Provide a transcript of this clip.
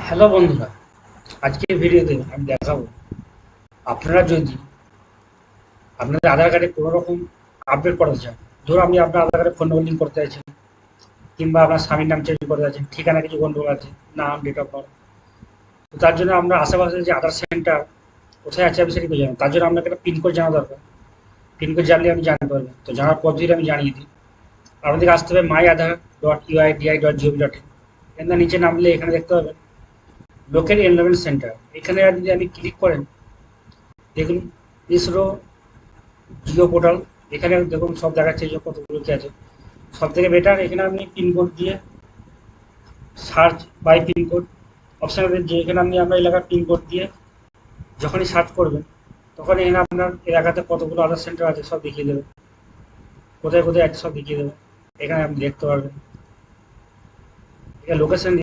Hello বন্ধুরা, আজকের ভিডিওতে আমি দেখাবো আপনারা যদি আপনাদের আধার কার্ডে কোনো রকম আপডেট করাতে চান। ধরুন আপনি আপনার আধার কার্ডে ফোন নম্বর লিঙ্ক করতে চাইছেন, কিংবা আপনার স্বামীর নাম চেঞ্জ করতে চাইছেন, ঠিকানা কিছু গন্ডগোল আছে, নাম, ডেট অফ বার্থ। তো তার জন্য আমরা আশেপাশে যে আধার সেন্টার কোথায় আছে আমি সেটা পেয়ে যাবেন। তার জন্য আপনাকে একটা পিনকোড জানা দরকার। পিনকোড জানলে আমি জানতে পারবেন। তো জানার পদ্ধতিটা আমি জানিয়ে দিই। আপনাদেরকে আসতে হবে myAadhar.uidi.gov.in। এখানে নিচে নামলে এখানে দেখতে পাবেন লোকাল এনরোলমেন্ট সেন্টার। এখানে যদি আপনি ক্লিক করেন, দেখুন ইসরো জিও পোর্টাল। এখানে দেখুন সব দেখাচ্ছে যে কতগুলো কি আছে। সব থেকে বেটার এখানে আপনি পিনকোড দিয়ে সার্চ বাই পিনকোড অপশান আছে, যে এখানে আমরা এলাকার পিনকোড দিয়ে যখনই সার্চ করবেন তখন এখানে আপনার এলাকাতে কতগুলো আধার সেন্টার আছে সব দেখিয়ে দেবে, কোথায় কোথায় আছে সব দেখিয়ে দেবে। এখানে আপনি দেখতে পারবেন, এখানে লোকেশন